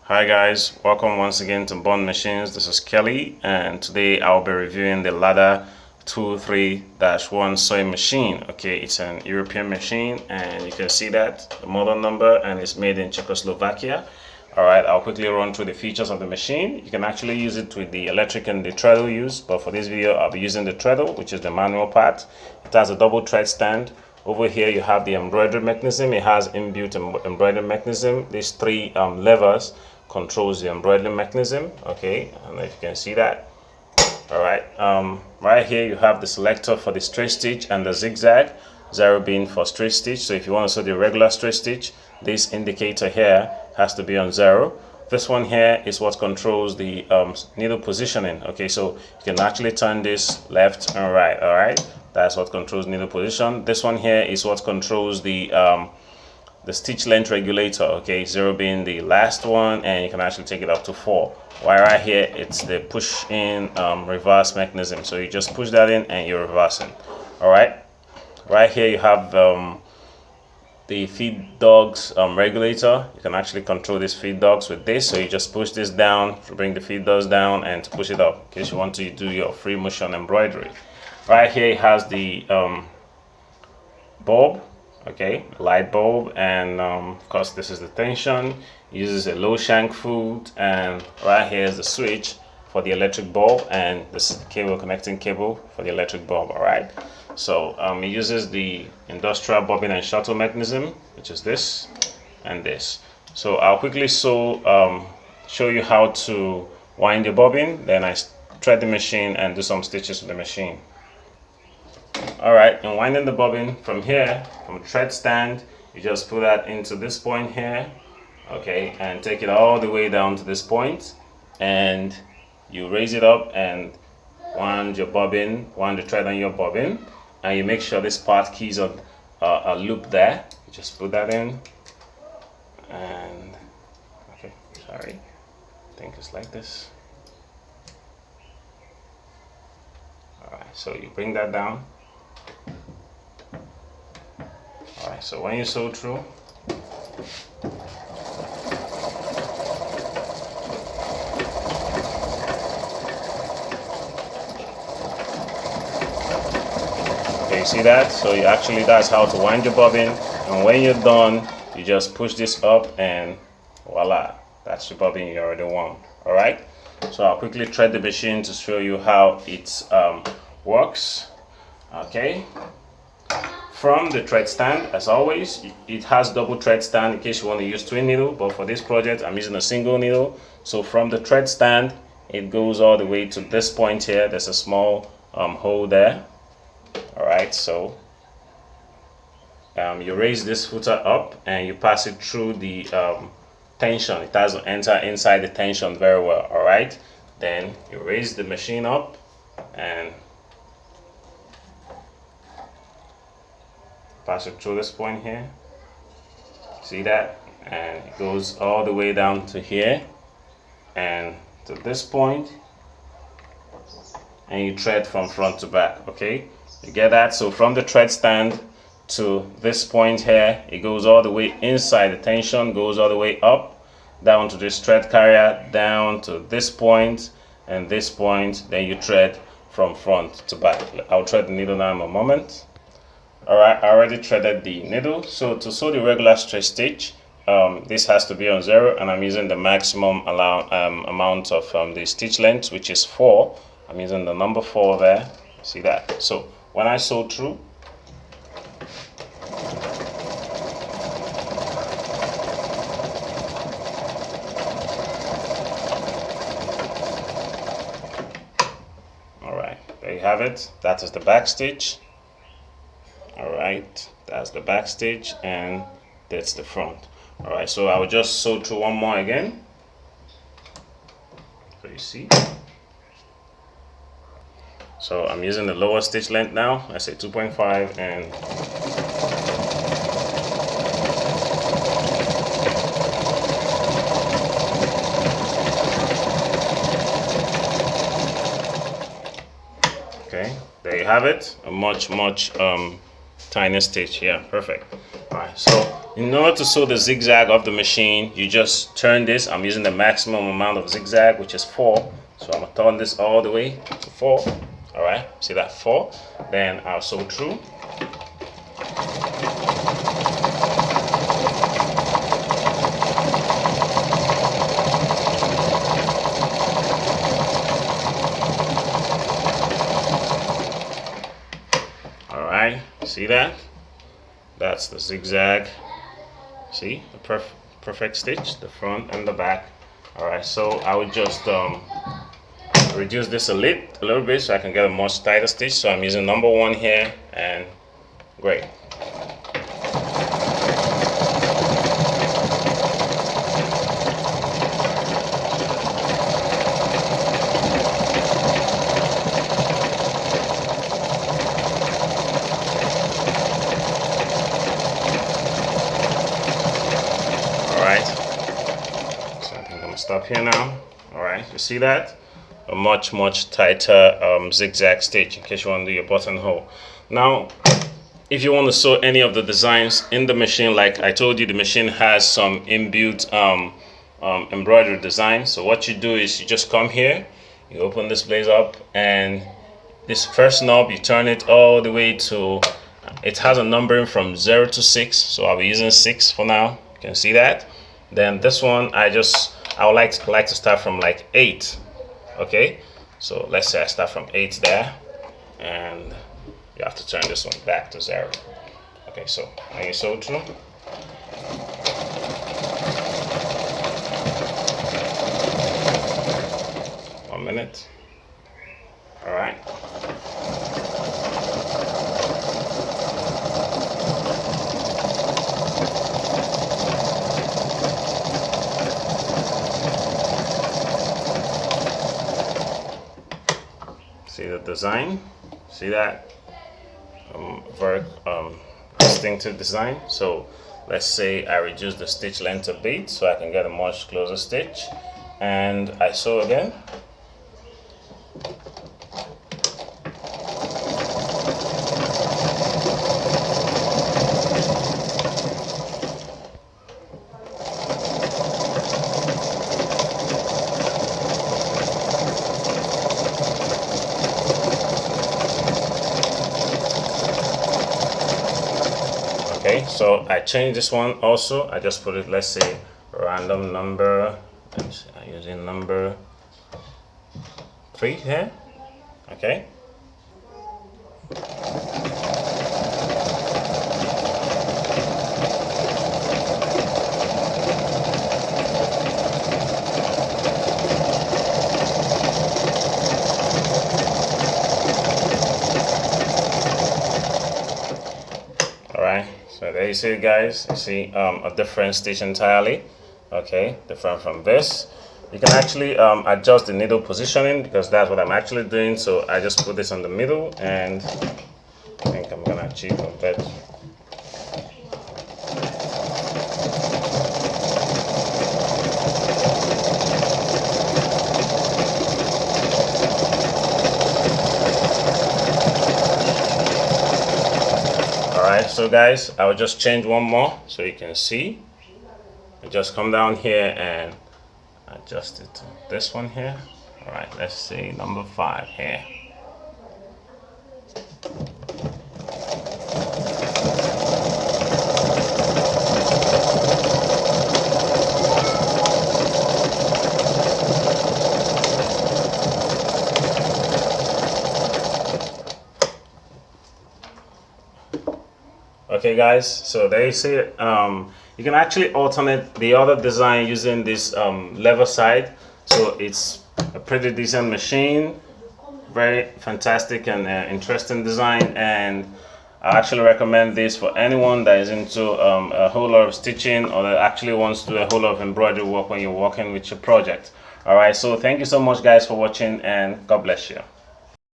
Hi guys, welcome once again to Bond Machines. This is Kelly, and today I'll be reviewing the Lada 23-1 sewing machine. Okay, it's an European machine, and you can see that the model number, and it's made in Czechoslovakia. Alright, I'll quickly run through the features of the machine. You can actually use it with the electric and the treadle use, but for this video I'll be using the treadle, which is the manual part. It has a double thread stand. Over here you have the embroidery mechanism. It has inbuilt embroidery mechanism. These three levers controls the embroidery mechanism. Okay, I don't know if you can see that. All right, right here you have the selector for the straight stitch and the zigzag, 0 being for straight stitch. So if you want to sew the regular straight stitch, this indicator here has to be on 0. This one here is what controls the needle positioning. Okay, so you can actually turn this left and right. All right, that's what controls needle position. This one here is what controls the stitch length regulator. Okay, 0 being the last one, and you can actually take it up to 4. While right here it's the push in reverse mechanism, so you just push that in and you're reversing. All right here you have the feed dogs regulator. You can actually control this feed dogs with this, so you just push this down to bring the feed dogs down and to push it up in case you want to do your free motion embroidery. Right here it has the bulb, okay, light bulb, and of course this is the tension. It uses a low shank foot, and right here is the switch for the electric bulb, and this is the cable, connecting cable for the electric bulb. All right, so it uses the industrial bobbin and shuttle mechanism, which is this and this. So I'll quickly show you how to wind the bobbin, then I thread the machine and do some stitches with the machine. Alright, and winding the bobbin from here, from the thread stand, you just put that into this point here, okay, and take it all the way down to this point, and you raise it up and wind your bobbin, wind the thread on your bobbin, and you make sure this part keys on a loop there. You just put that in, and okay, sorry, I think it's like this. Alright, so you bring that down. Alright, so when you sew through, okay, you see that? So you actually, that's how to wind your bobbin, and when you're done, you just push this up and voila, that's the bobbin you already want. Alright, so I'll quickly thread the machine to show you how it works. Okay, from the thread stand, as always, it has double thread stand in case you want to use twin needle, but for this project I'm using a single needle. So from the thread stand, it goes all the way to this point here. There's a small hole there. All right, so you raise this footer up and you pass it through the tension. It has to enter inside the tension very well. All right, then you raise the machine up and pass it through this point here. See that? And it goes all the way down to here and to this point, and you thread from front to back. Okay, you get that? So from the thread stand to this point here, it goes all the way inside the tension, goes all the way up down to this thread carrier, down to this point and this point, then you thread from front to back. I'll thread the needle now in a moment. Alright, I already threaded the needle. So to sew the regular straight stitch, this has to be on 0, and I'm using the maximum amount of the stitch length, which is 4. I'm using the number 4 there. See that? So when I sew through, alright, there you have it. That is the back stitch. Alright, that's the back stitch, and that's the front. Alright, so I will just sew through one more again. So you see. So I'm using the lower stitch length now. I say 2.5, and okay, you have it, a much tiny stitch. Yeah, perfect. All right, so In order to sew the zigzag of the machine, you just turn this. I'm using the maximum amount of zigzag, which is 4. So I'm gonna turn this all the way to 4. All right, see that 4? Then I'll sew through. All right, see that? That's the zigzag. See the perfect stitch, the front and the back. All right, so I would just reduce this a little bit so I can get a much tighter stitch. So I'm using number 1 here, and great. Stop here now. All right, you see that? A much tighter zigzag stitch in case you want to do your buttonhole. Now, if you want to sew any of the designs in the machine, like I told you, the machine has some inbuilt embroidery design. So what you do is you just come here, you open this place up, and this first knob, you turn it all the way to, it has a numbering from 0 to 6. So I'll be using 6 for now. You can see that. Then this one, I would like to start from like 8. Okay, so let's say I start from 8 there, and you have to turn this one back to 0. Okay, so when you sew through, one minute. All right. See the design? See that? Very distinctive design. So let's say I reduce the stitch length a bit so I can get a much closer stitch, and I sew again. Okay, so I changed this one also. I just put it, let's say, random number. I'm using number 3 here. Okay. So there you see it, guys. You see a different stitch entirely. Okay, different from this. You can actually adjust the needle positioning, because that's what I'm actually doing. So I just put this on the middle, and I think I'm gonna achieve a bit. Alright, so guys, I will just change one more so you can see. I just come down here and adjust it to this one here. Alright, let's see number 5 here. Okay guys, so there you see it. You can actually alternate the other design using this lever side. So it's a pretty decent machine, very fantastic and interesting design, and I actually recommend this for anyone that is into a whole lot of stitching, or that actually wants to do a whole lot of embroidery work when you're working with your project. Alright, so thank you so much guys for watching, and God bless you.